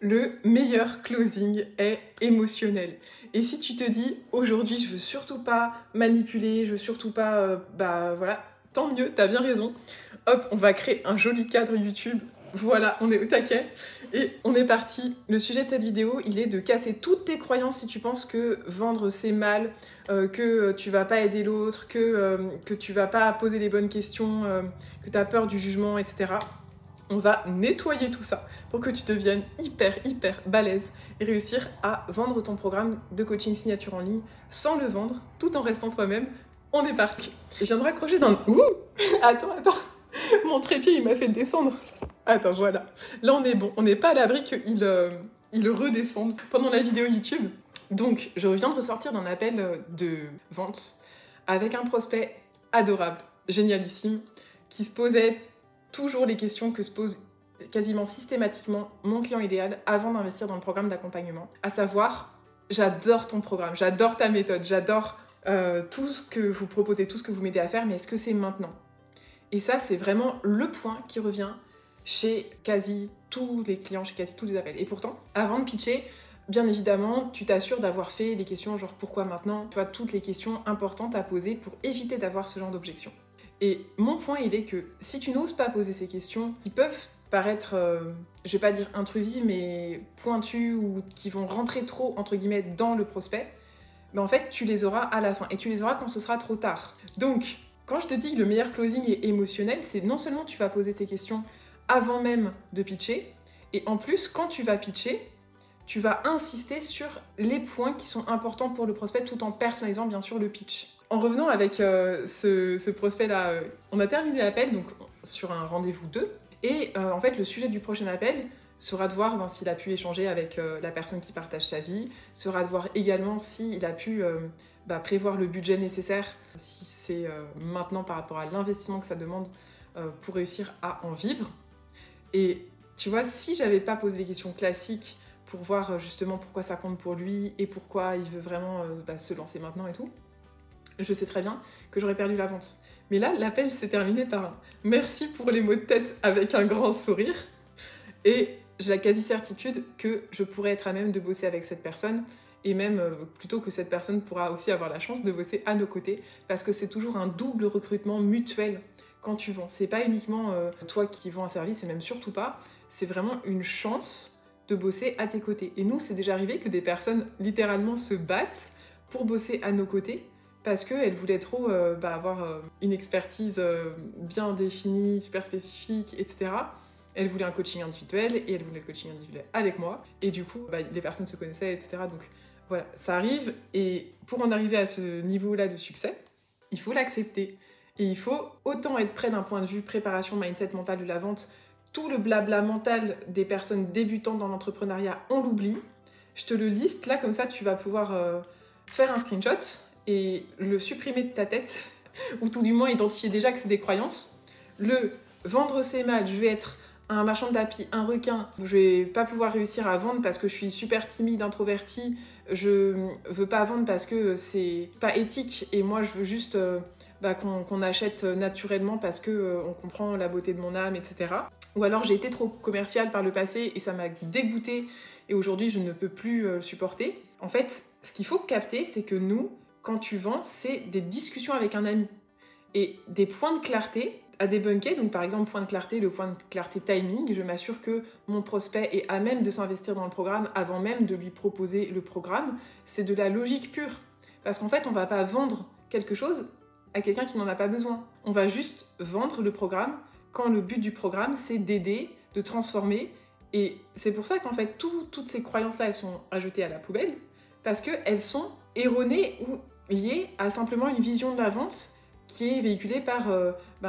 Le meilleur closing est émotionnel. Et si tu te dis, aujourd'hui, je veux surtout pas manipuler, je veux surtout pas... voilà, tant mieux, t'as bien raison. Hop, on va créer un joli cadre YouTube. Voilà, on est au taquet. Et on est parti. Le sujet de cette vidéo, il est de casser toutes tes croyances si tu penses que vendre c'est mal, que tu vas pas aider l'autre, que tu vas pas poser les bonnes questions, que tu as peur du jugement, etc. On va nettoyer tout ça pour que tu deviennes hyper balèze et réussir à vendre ton programme de coaching signature en ligne sans le vendre, tout en restant toi-même. On est parti. Je viens de raccrocher dans... Ouh, attends. Mon trépied, il m'a fait descendre. Attends, voilà. Là, on est bon. On n'est pas à l'abri qu'il redescende pendant la vidéo YouTube. Donc, je viens de ressortir d'un appel de vente avec un prospect adorable, génialissime, qui se posait toujours les questions que se pose quasiment systématiquement mon client idéal avant d'investir dans le programme d'accompagnement. À savoir, j'adore ton programme, j'adore ta méthode, j'adore tout ce que vous proposez, tout ce que vous m'aidez à faire, mais est-ce que c'est maintenant ? Et ça, c'est vraiment le point qui revient chez quasi tous les clients, chez quasi tous les appels. Et pourtant, avant de pitcher, bien évidemment, tu t'assures d'avoir fait les questions genre pourquoi maintenant ? Tu vois, toutes les questions importantes à poser pour éviter d'avoir ce genre d'objection. Et mon point, il est que si tu n'oses pas poser ces questions, qui peuvent paraître, je vais pas dire intrusives, mais pointues ou qui vont rentrer trop, entre guillemets, dans le prospect, en fait, tu les auras à la fin. Et tu les auras quand ce sera trop tard. Donc, quand je te dis que le meilleur closing est émotionnel, c'est non seulement tu vas poser ces questions avant même de pitcher, et en plus, quand tu vas pitcher, tu vas insister sur les points qui sont importants pour le prospect tout en personnalisant bien sûr le pitch. En revenant avec ce prospect-là, on a terminé l'appel donc sur un rendez-vous 2. Et en fait, le sujet du prochain appel sera de voir s'il a pu échanger avec la personne qui partage sa vie, sera de voir également s'il a pu prévoir le budget nécessaire, si c'est maintenant par rapport à l'investissement que ça demande pour réussir à en vivre. Et tu vois, si j'avais pas posé des questions classiques pour voir justement pourquoi ça compte pour lui et pourquoi il veut vraiment se lancer maintenant et tout, je sais très bien que j'aurais perdu la vente. Mais là, l'appel s'est terminé par un « merci pour les mots de tête » avec un grand sourire. Et j'ai la quasi-certitude que je pourrais être à même de bosser avec cette personne et même plutôt que cette personne pourra aussi avoir la chance de bosser à nos côtés parce que c'est toujours un double recrutement mutuel quand tu vends. C'est pas uniquement toi qui vends un service et même surtout pas, c'est vraiment une chance de bosser à tes côtés. Et nous, c'est déjà arrivé que des personnes littéralement se battent pour bosser à nos côtés parce qu'elles voulaient trop avoir une expertise bien définie, super spécifique, etc. Elles voulaient un coaching individuel et elles voulaient le coaching individuel avec moi. Et du coup, les personnes se connaissaient, etc. Donc voilà, ça arrive. Et pour en arriver à ce niveau-là de succès, il faut l'accepter. Et il faut autant être prêt d'un point de vue préparation, mindset, mental de la vente. Tout le blabla mental des personnes débutantes dans l'entrepreneuriat, on l'oublie. Je te le liste, là, comme ça, tu vas pouvoir faire un screenshot et le supprimer de ta tête, ou tout du moins identifier déjà que c'est des croyances. Le vendre c'est mal, je vais être un marchand de tapis, un requin, je vais pas pouvoir réussir à vendre parce que je suis super timide, introvertie, je veux pas vendre parce que c'est pas éthique et moi je veux juste qu'on achète naturellement parce que on comprend la beauté de mon âme, etc. Ou alors j'ai été trop commerciale par le passé et ça m'a dégoûtée et aujourd'hui je ne peux plus le supporter. En fait, ce qu'il faut capter, c'est que nous, quand tu vends, c'est des discussions avec un ami. Et des points de clarté à débunker, donc par exemple point de clarté, le point de clarté timing, je m'assure que mon prospect est à même de s'investir dans le programme avant même de lui proposer le programme. C'est de la logique pure. Parce qu'en fait, on ne va pas vendre quelque chose à quelqu'un qui n'en a pas besoin. On va juste vendre le programme quand le but du programme, c'est d'aider, de transformer. Et c'est pour ça qu'en fait, toutes ces croyances-là, elles sont ajoutées à la poubelle, parce qu'elles sont erronées ou liées à simplement une vision de la vente qui est véhiculée par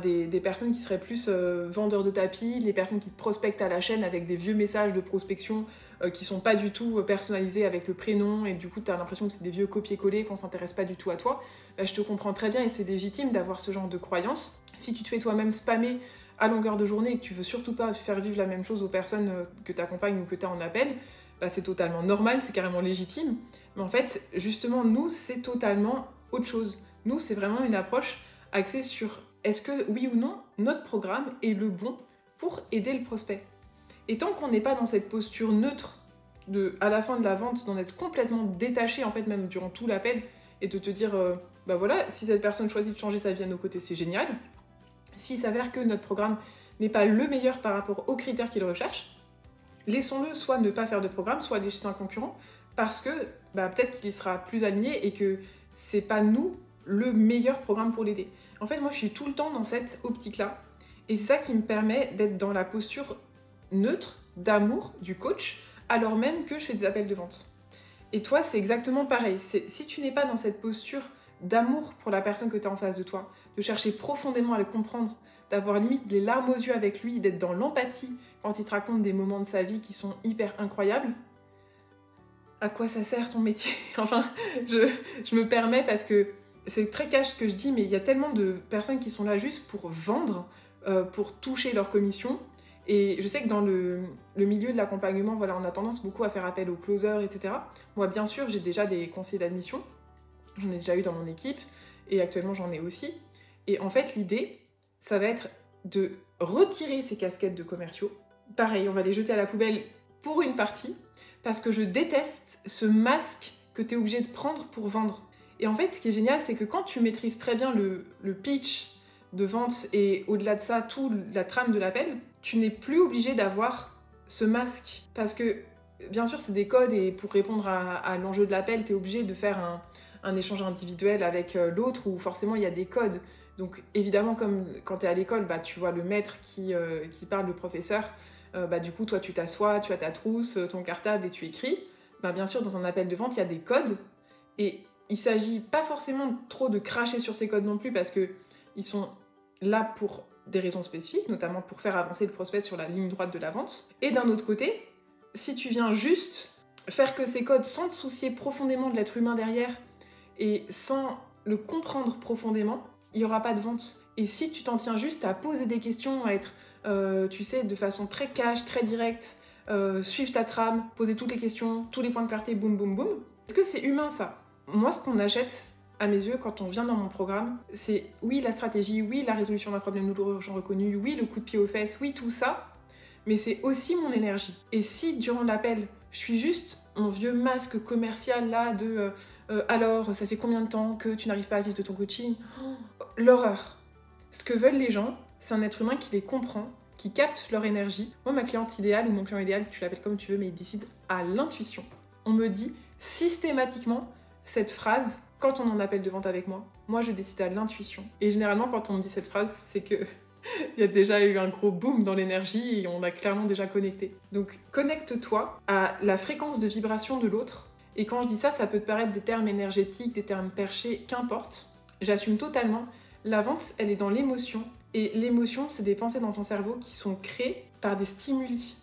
des personnes qui seraient plus vendeurs de tapis, les personnes qui te prospectent à la chaîne avec des vieux messages de prospection qui sont pas du tout personnalisés avec le prénom et du coup tu as l'impression que c'est des vieux copier-coller, qu'on s'intéresse pas du tout à toi. Je te comprends très bien et c'est légitime d'avoir ce genre de croyances. Si tu te fais toi-même spammer à longueur de journée et que tu veux surtout pas faire vivre la même chose aux personnes que tu accompagnes ou que tu as en appel, c'est totalement normal, c'est carrément légitime. Mais en fait, justement, nous, c'est totalement autre chose. Nous, c'est vraiment une approche axée sur est-ce que, oui ou non, notre programme est le bon pour aider le prospect. Et tant qu'on n'est pas dans cette posture neutre, à la fin de la vente, d'en être complètement détaché, en fait, même durant tout l'appel, et de te dire, bah voilà, si cette personne choisit de changer sa vie à nos côtés, c'est génial. S'il s'avère que notre programme n'est pas le meilleur par rapport aux critères qu'il recherche, laissons-le soit ne pas faire de programme, soit aller chez un concurrent, parce que bah, peut-être qu'il sera plus aligné et que c'est pas nous le meilleur programme pour l'aider. En fait, moi, je suis tout le temps dans cette optique-là, et c'est ça qui me permet d'être dans la posture neutre, d'amour du coach, alors même que je fais des appels de vente. Et toi, c'est exactement pareil. Si tu n'es pas dans cette posture d'amour pour la personne que tu as en face de toi, de chercher profondément à le comprendre, d'avoir limite les larmes aux yeux avec lui, d'être dans l'empathie quand il te raconte des moments de sa vie qui sont hyper incroyables, à quoi ça sert ton métier? Enfin, je me permets parce que c'est très cash ce que je dis, mais il y a tellement de personnes qui sont là juste pour vendre, pour toucher leur commission. Et je sais que dans le milieu de l'accompagnement, voilà, on a tendance beaucoup à faire appel aux closers, etc. Moi, bien sûr, j'ai déjà des conseillers d'admission. J'en ai déjà eu dans mon équipe. Et actuellement, j'en ai aussi. Et en fait, l'idée, ça va être de retirer ces casquettes de commerciaux. Pareil, on va les jeter à la poubelle pour une partie, parce que je déteste ce masque que tu es obligé de prendre pour vendre. Et en fait, ce qui est génial, c'est que quand tu maîtrises très bien le pitch de vente et au-delà de ça, toute la trame de l'appel, tu n'es plus obligé d'avoir ce masque. Parce que, bien sûr, c'est des codes et pour répondre à l'enjeu de l'appel, tu es obligé de faire un échange individuel avec l'autre où forcément il y a des codes. Donc évidemment, comme quand tu es à l'école, bah, tu vois le maître qui parle, le professeur, bah, du coup toi tu t'assois, tu as ta trousse, ton cartable et tu écris. Bah, bien sûr, dans un appel de vente, il y a des codes et il s'agit pas forcément trop de cracher sur ces codes non plus parce que ils sont là pour des raisons spécifiques, notamment pour faire avancer le prospect sur la ligne droite de la vente. Et d'un autre côté, si tu viens juste faire que ces codes sans te soucier profondément de l'être humain derrière et sans le comprendre profondément, il n'y aura pas de vente. Et si tu t'en tiens juste à poser des questions, à être, tu sais, de façon très cash, très directe, suivre ta trame, poser toutes les questions, tous les points de clarté, boum, boum, boum, est-ce que c'est humain ça? Moi, ce qu'on achète, à mes yeux, quand on vient dans mon programme, c'est oui la stratégie, oui la résolution d'un problème douloureux urgent reconnu, oui le coup de pied aux fesses, oui tout ça, mais c'est aussi mon énergie. Et si durant l'appel, je suis juste mon vieux masque commercial là de alors ça fait combien de temps que tu n'arrives pas à vivre de ton coaching? L'horreur. Ce que veulent les gens, c'est un être humain qui les comprend, qui capte leur énergie. Moi, ma cliente idéale ou mon client idéal, tu l'appelles comme tu veux, mais il décide à l'intuition. On me dit systématiquement cette phrase quand on en appelle de vente avec moi. Moi, je décide à l'intuition. Et généralement, quand on me dit cette phrase, c'est que il y a déjà eu un gros boom dans l'énergie et on a clairement déjà connecté. Donc, connecte-toi à la fréquence de vibration de l'autre. Et quand je dis ça, ça peut te paraître des termes énergétiques, des termes perchés, qu'importe. J'assume totalement. La vente, elle est dans l'émotion. Et l'émotion, c'est des pensées dans ton cerveau qui sont créées par des stimuli.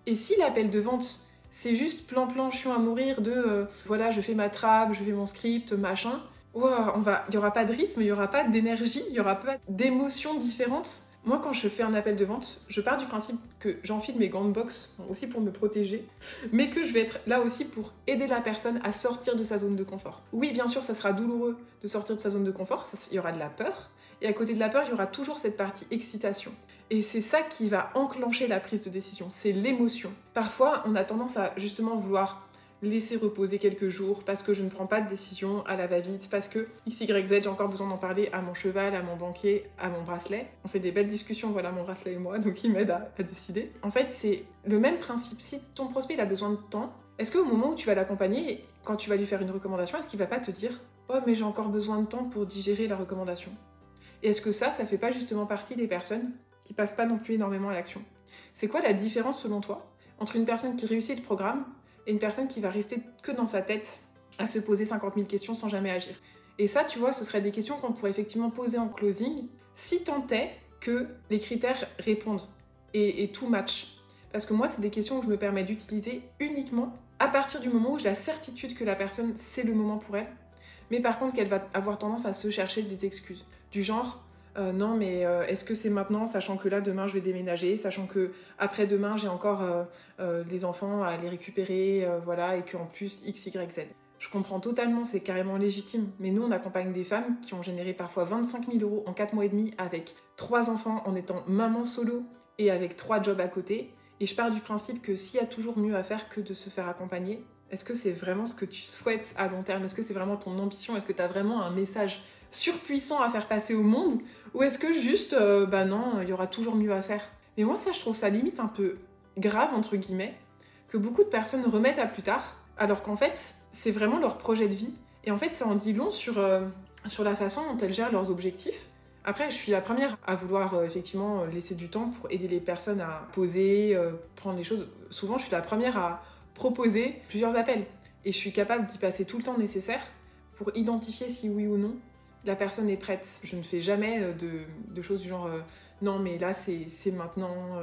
Et si l'appel de vente, c'est juste plan-plan, chiant à mourir de voilà, je fais ma trame, je fais mon script, machin, wow, il n'y aura pas de rythme, il n'y aura pas d'énergie, il n'y aura pas d'émotions différentes. Moi, quand je fais un appel de vente, je pars du principe que j'enfile mes gants de boxe, aussi pour me protéger, mais que je vais être là aussi pour aider la personne à sortir de sa zone de confort. Oui, bien sûr, ça sera douloureux de sortir de sa zone de confort, il y aura de la peur, et à côté de la peur, il y aura toujours cette partie excitation. Et c'est ça qui va enclencher la prise de décision, c'est l'émotion. Parfois, on a tendance à justement vouloir laisser reposer quelques jours parce que je ne prends pas de décision à la va-vite, parce que XYZ, j'ai encore besoin d'en parler à mon cheval, à mon banquier, à mon bracelet. On fait des belles discussions, voilà, mon bracelet et moi, donc il m'aide à décider. En fait, c'est le même principe. Si ton prospect il a besoin de temps, est-ce qu'au moment où tu vas l'accompagner, quand tu vas lui faire une recommandation, est-ce qu'il va pas te dire « Oh, mais j'ai encore besoin de temps pour digérer la recommandation ?» Et est-ce que ça fait pas justement partie des personnes qui passent pas non plus énormément à l'action? C'est quoi la différence selon toi entre une personne qui réussit le programme et une personne qui va rester que dans sa tête à se poser 50 000 questions sans jamais agir? Et ça, tu vois, ce seraient des questions qu'on pourrait effectivement poser en closing si tant est que les critères répondent et tout match. Parce que moi, c'est des questions que je me permets d'utiliser uniquement à partir du moment où j'ai la certitude que la personne, c'est le moment pour elle, mais par contre qu'elle va avoir tendance à se chercher des excuses. Du genre, non mais est-ce que c'est maintenant, sachant que là demain je vais déménager, sachant que après demain j'ai encore des enfants à les récupérer, voilà, et qu'en plus X, Y, Z. Je comprends totalement, c'est carrément légitime, mais nous on accompagne des femmes qui ont généré parfois 25 000 € en 4 mois et demi avec 3 enfants en étant maman solo et avec 3 jobs à côté, Et je pars du principe que s'il y a toujours mieux à faire que de se faire accompagner, est-ce que c'est vraiment ce que tu souhaites à long terme? Est-ce que c'est vraiment ton ambition? Est-ce que tu as vraiment un message surpuissant à faire passer au monde? Ou est-ce que juste, bah non, il y aura toujours mieux à faire? Mais moi, ça, je trouve ça limite un peu grave, entre guillemets, que beaucoup de personnes remettent à plus tard, alors qu'en fait, c'est vraiment leur projet de vie. Et en fait, ça en dit long sur la façon dont elles gèrent leurs objectifs. Après, je suis la première à vouloir effectivement laisser du temps pour aider les personnes à poser, prendre les choses. Souvent, je suis la première à proposer plusieurs appels. Et je suis capable d'y passer tout le temps nécessaire pour identifier si oui ou non la personne est prête. Je ne fais jamais de choses du genre non mais là c'est maintenant.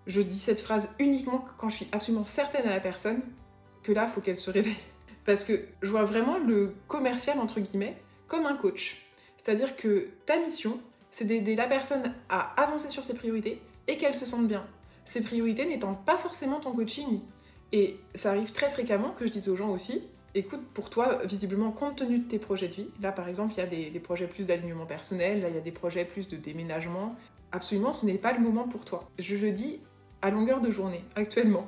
Je dis cette phrase uniquement quand je suis absolument certaine à la personne que là, il faut qu'elle se réveille. Parce que je vois vraiment le commercial, entre guillemets, comme un coach. C'est-à-dire que ta mission, c'est d'aider la personne à avancer sur ses priorités et qu'elle se sente bien. Ces priorités n'étant pas forcément ton coaching. Et ça arrive très fréquemment que je dise aux gens aussi, écoute, pour toi, visiblement, compte tenu de tes projets de vie, là par exemple, il y a des projets plus d'alignement personnel, là il y a des projets plus de déménagement, absolument, ce n'est pas le moment pour toi. Je le dis à longueur de journée, actuellement.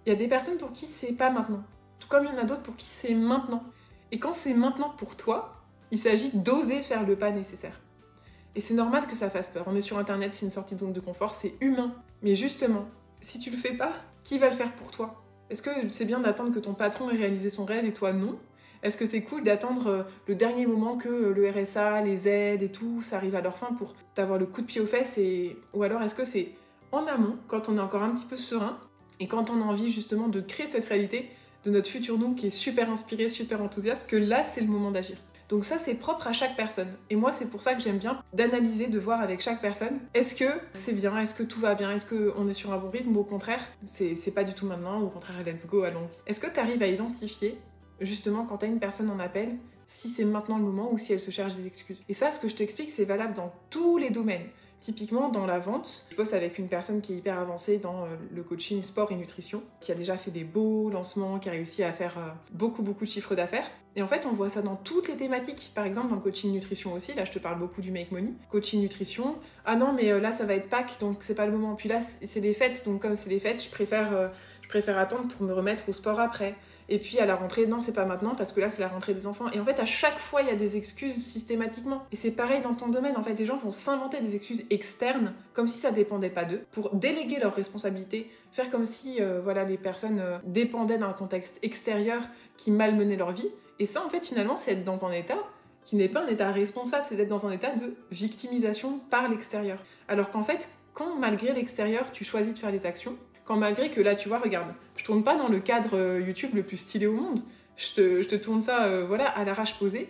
Il y a des personnes pour qui c'est pas maintenant, tout comme il y en a d'autres pour qui c'est maintenant. Et quand c'est maintenant pour toi, il s'agit d'oser faire le pas nécessaire. Et c'est normal que ça fasse peur. On est sur internet, c'est une sortie de zone de confort, c'est humain. Mais justement, si tu le fais pas, qui va le faire pour toi? Est-ce que c'est bien d'attendre que ton patron ait réalisé son rêve et toi non? Est-ce que c'est cool d'attendre le dernier moment que le RSA, les aides et tout, ça arrive à leur fin pour t'avoir le coup de pied aux fesses Ou alors est-ce que c'est en amont, quand on est encore un petit peu serein, et quand on a envie justement de créer cette réalité de notre futur nous qui est super inspiré, super enthousiaste, que là c'est le moment d'agir. Donc ça c'est propre à chaque personne. Et moi c'est pour ça que j'aime bien d'analyser, de voir avec chaque personne, est-ce que c'est bien, est-ce que tout va bien, est-ce qu'on est sur un bon rythme, ou au contraire c'est pas du tout maintenant, ou au contraire let's go, allons-y. Est-ce que tu arrives à identifier justement quand t'as une personne en appel, si c'est maintenant le moment ou si elle se cherche des excuses. Et ça, ce que je t'explique, c'est valable dans tous les domaines. Typiquement, dans la vente, je bosse avec une personne qui est hyper avancée dans le coaching sport et nutrition, qui a déjà fait des beaux lancements, qui a réussi à faire beaucoup de chiffres d'affaires. Et en fait, on voit ça dans toutes les thématiques. Par exemple, dans le coaching nutrition aussi, là je te parle beaucoup du Make Money. Coaching nutrition, ah non mais là ça va être Pâques, donc c'est pas le moment. Puis là c'est les fêtes, donc comme c'est les fêtes, je préfère attendre pour me remettre au sport après. Et puis à la rentrée, non, c'est pas maintenant parce que là c'est la rentrée des enfants. Et en fait, à chaque fois, il y a des excuses systématiquement. Et c'est pareil dans ton domaine. En fait, les gens vont s'inventer des excuses externes comme si ça dépendait pas d'eux pour déléguer leurs responsabilités, faire comme si les personnes dépendaient d'un contexte extérieur qui malmenait leur vie. Et ça, en fait, finalement, c'est être dans un état qui n'est pas un état responsable, c'est d'être dans un état de victimisation par l'extérieur. Alors qu'en fait, quand malgré l'extérieur, tu choisis de faire les actions, quand malgré que là, tu vois, regarde, je tourne pas dans le cadre YouTube le plus stylé au monde. Je te tourne ça, à l'arrache posé.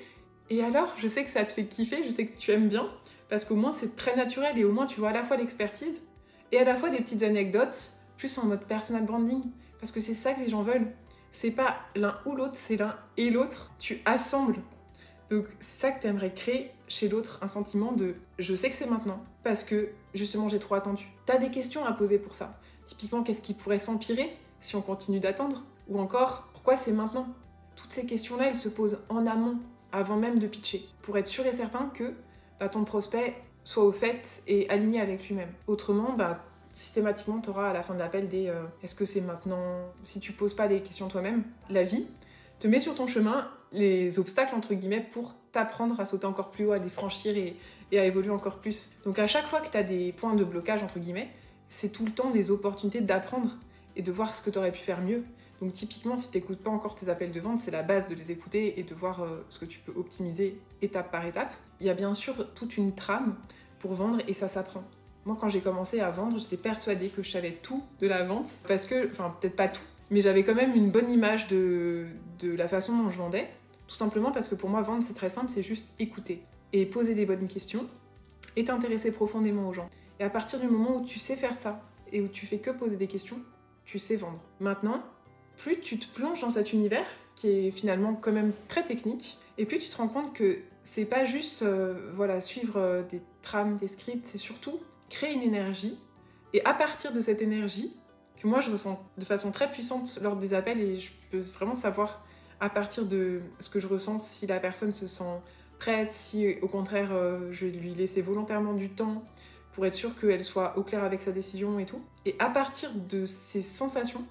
Et alors, je sais que ça te fait kiffer, je sais que tu aimes bien, parce qu'au moins c'est très naturel et au moins tu vois à la fois l'expertise et à la fois des petites anecdotes, plus en mode personal branding. Parce que c'est ça que les gens veulent. C'est pas l'un ou l'autre, c'est l'un et l'autre. Tu assembles. Donc c'est ça que tu aimerais créer chez l'autre, un sentiment de « je sais que c'est maintenant » parce que justement j'ai trop attendu. T'as des questions à poser pour ça. Typiquement, qu'est-ce qui pourrait s'empirer si on continue d'attendre? Ou encore, pourquoi c'est maintenant? Toutes ces questions-là, elles se posent en amont, avant même de pitcher, pour être sûr et certain que ton prospect soit au fait et aligné avec lui-même. Autrement, systématiquement, tu auras à la fin de l'appel des est-ce que c'est maintenant? Si tu poses pas les questions toi-même, la vie te met sur ton chemin les obstacles, entre guillemets, pour t'apprendre à sauter encore plus haut, à les franchir et à évoluer encore plus. Donc à chaque fois que tu as des points de blocage, entre guillemets, c'est tout le temps des opportunités d'apprendre et de voir ce que tu aurais pu faire mieux. Donc typiquement, si tu n'écoutes pas encore tes appels de vente, c'est la base de les écouter et de voir ce que tu peux optimiser étape par étape. Il y a bien sûr toute une trame pour vendre et ça s'apprend. Moi, quand j'ai commencé à vendre, j'étais persuadée que je savais tout de la vente parce que, enfin peut-être pas tout, mais j'avais quand même une bonne image de la façon dont je vendais. Tout simplement parce que pour moi, vendre, c'est très simple, c'est juste écouter et poser des bonnes questions et t'intéresser profondément aux gens. Et à partir du moment où tu sais faire ça et où tu fais que poser des questions, tu sais vendre. Maintenant, plus tu te plonges dans cet univers qui est finalement quand même très technique, et plus tu te rends compte que c'est pas juste suivre des trames, des scripts, c'est surtout créer une énergie. Et à partir de cette énergie, que moi je ressens de façon très puissante lors des appels, et je peux vraiment savoir à partir de ce que je ressens si la personne se sent prête, si au contraire je lui laissais volontairement du temps pour être sûr qu'elle soit au clair avec sa décision et tout. Et à partir de ces sensations,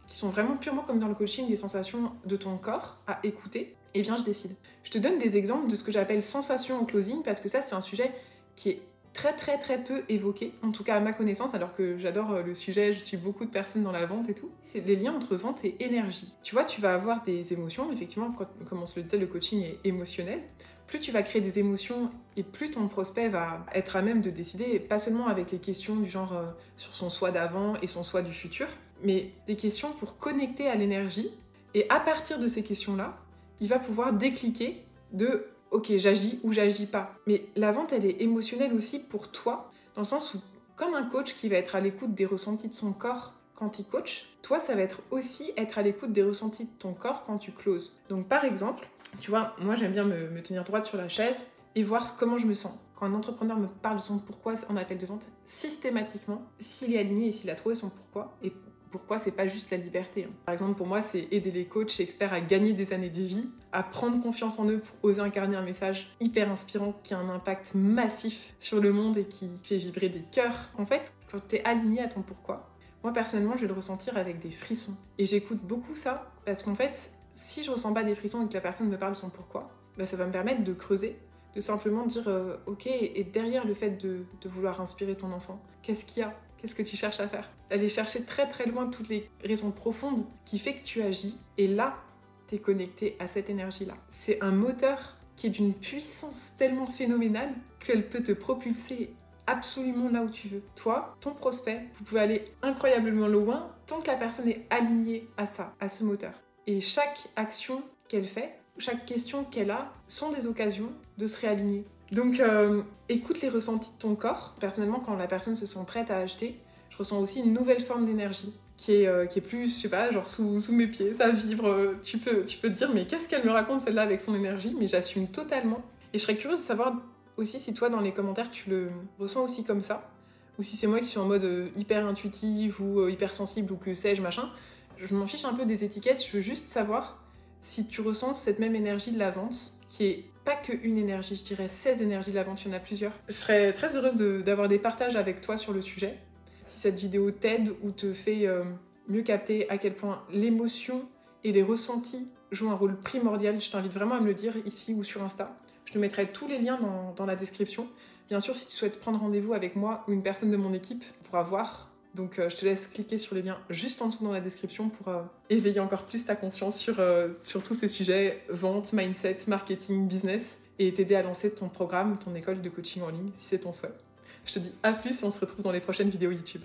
qui sont vraiment purement comme dans le coaching, des sensations de ton corps à écouter, eh bien je décide. Je te donne des exemples de ce que j'appelle sensations en closing, parce que ça c'est un sujet qui est très peu évoqué, en tout cas à ma connaissance, alors que j'adore le sujet, je suis beaucoup de personnes dans la vente et tout. C'est les liens entre vente et énergie. Tu vois, tu vas avoir des émotions, effectivement, comme on se le disait, le coaching est émotionnel. Plus tu vas créer des émotions et plus ton prospect va être à même de décider, pas seulement avec les questions du genre sur son soi d'avant et son soi du futur, mais des questions pour connecter à l'énergie. Et à partir de ces questions-là, il va pouvoir décliquer de ok, j'agis ou j'agis pas. Mais la vente, elle est émotionnelle aussi pour toi, dans le sens où, comme un coach qui va être à l'écoute des ressentis de son corps quand il coach, toi, ça va être aussi être à l'écoute des ressentis de ton corps quand tu closes. Donc, par exemple, tu vois, moi, j'aime bien me tenir droite sur la chaise et voir comment je me sens. Quand un entrepreneur me parle de son pourquoi en appel de vente, systématiquement, s'il est aligné et s'il a trouvé son pourquoi, et pourquoi c'est pas juste la liberté. Par exemple, pour moi, c'est aider les coachs et experts à gagner des années de vie, à prendre confiance en eux pour oser incarner un message hyper inspirant qui a un impact massif sur le monde et qui fait vibrer des cœurs. En fait, quand t'es aligné à ton pourquoi, moi personnellement, je vais le ressentir avec des frissons. Et j'écoute beaucoup ça parce qu'en fait, si je ressens pas des frissons et que la personne me parle de son pourquoi, bah, ça va me permettre de creuser, de simplement dire ok, et derrière le fait de vouloir inspirer ton enfant, qu'est-ce qu'il y a ? Qu'est-ce que tu cherches à faire ? Aller chercher très loin toutes les raisons profondes qui fait que tu agis, et là, t'es connecté à cette énergie-là. C'est un moteur qui est d'une puissance tellement phénoménale qu'elle peut te propulser absolument là où tu veux. Toi, ton prospect, vous pouvez aller incroyablement loin tant que la personne est alignée à ça, à ce moteur. Et chaque action qu'elle fait, chaque question qu'elle a, sont des occasions de se réaligner. Donc, écoute les ressentis de ton corps. Personnellement, quand la personne se sent prête à acheter, je ressens aussi une nouvelle forme d'énergie qui est plus, je sais pas, genre sous mes pieds, ça vibre. Tu peux te dire, mais qu'est-ce qu'elle me raconte celle-là avec son énergie ? Mais j'assume totalement. Et je serais curieuse de savoir aussi si toi, dans les commentaires, tu le ressens aussi comme ça, ou si c'est moi qui suis en mode hyper intuitive ou hyper sensible ou que sais-je, machin. Je m'en fiche un peu des étiquettes, je veux juste savoir si tu ressens cette même énergie de la vente, qui est pas qu'une énergie, je dirais 16 énergies de la vente, il y en a plusieurs. Je serais très heureuse d'avoir des partages avec toi sur le sujet. Si cette vidéo t'aide ou te fait mieux capter à quel point l'émotion et les ressentis jouent un rôle primordial, je t'invite vraiment à me le dire ici ou sur Insta. Je te mettrai tous les liens dans la description. Bien sûr, si tu souhaites prendre rendez-vous avec moi ou une personne de mon équipe, tu pourras voir. Donc je te laisse cliquer sur les liens juste en dessous dans la description pour éveiller encore plus ta conscience sur tous ces sujets, vente, mindset, marketing, business, et t'aider à lancer ton programme, ton école de coaching en ligne, si c'est ton souhait. Je te dis à plus et on se retrouve dans les prochaines vidéos YouTube.